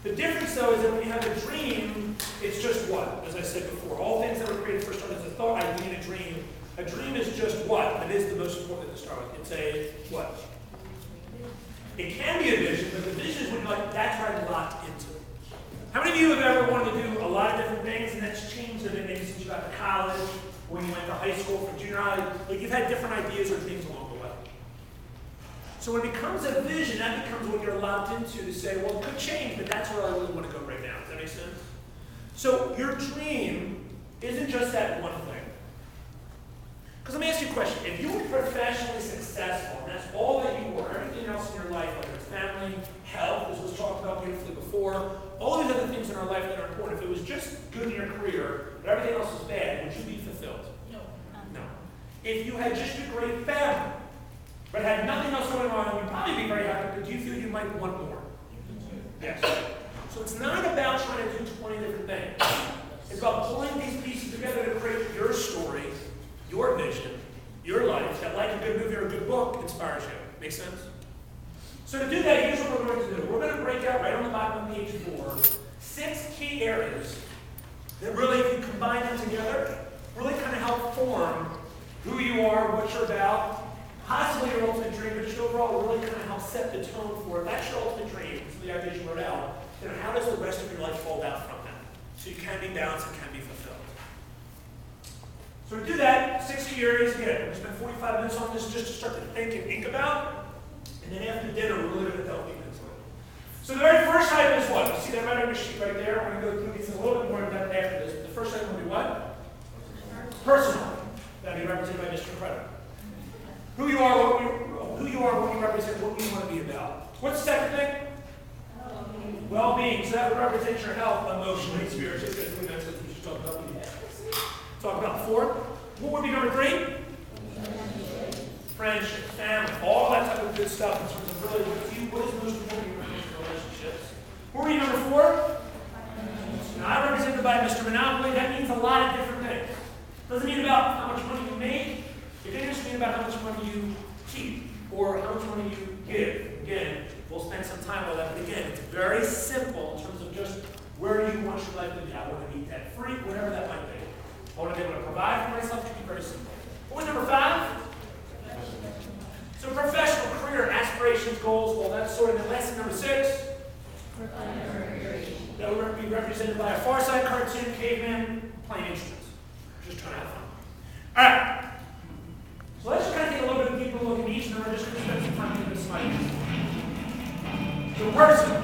The difference, though, is that when you have a dream, it's just what? As I said before, all things that were created first started as a thought, idea, and a dream. A dream is just what? It is the most important to start with. It's a what? It can be a vision, but the vision is when that's where I'm locked into. How many of you have ever wanted to do a lot of different things and that's changed a bit maybe since you got to college, or when you went to high school, from junior high? Like you've had different ideas or dreams along the way. So when it becomes a vision, that becomes what you're locked into to say, well, it could change, but that's where I really want to go right now. Does that make sense? So your dream isn't just that one thing. Because let me ask you a question. If you were professionally successful, and that's all that you were, everything else in your life, whether it's family, health, as was talked about beautifully before, all these other things in our life that are important, if it was just good in your career, but everything else was bad, would you be fulfilled? No. If you had just a great family, but had nothing else going on, you'd probably be very happy, but do you feel you might want more? Yes. So it's not about trying to do 20 different things. It's about pulling these pieces together to create your story, your vision, your life, that like a good movie or a good book inspires you. Make sense? So to do that, here's what we're going to do. We're going to break out right on the bottom of page 4, 6 key areas that really, if you combine them together, really kind of help form who you are, what you're about, possibly your ultimate dream, but just overall really kind of help set the tone for it. That's your ultimate dream, so the ideas you wrote out. Then how does the rest of your life fold out from that? So you can be balanced and can be fulfilled. So to do that, 6 key areas, again, we're going to spend 45 minutes on this just to start to think and think about. And then after dinner, we're really going to delve deep into it. So the very first item is what? You see that right on your sheet right there? We're going to go through these a little bit more in depth after this. But the first item will be what? Personal. That'll be represented by Mr. Incredible. Who you are, what you represent, what you want to be about. What's the second thing? Well-being. So that would represent your health, emotionally, spiritually, physically, mentally. We should talk about Talk about 4. What would be number 3? Friendship, family, all that type of good stuff in terms of really what is most important in your relationships. What would be number 4? Now, I represented by Mr. Monopoly. That means a lot of different things. It doesn't mean about how much money you make. It can just mean about how much money you keep or how much money you give. Again, we'll spend some time on that, but again, it's very simple in terms of just where you want your life to be. I want to be debt-free, whatever that might be. I want to be able to provide for myself. It can be very simple. What was number 5? So professional, career, aspirations, goals, all that sort of. And lesson number 6? That would be represented by a Far Side cartoon, caveman, playing instruments. Just trying to have fun. All right. So let's just kind of take a little bit deeper look at each, and then we're just going to spend some time with this slide. So person.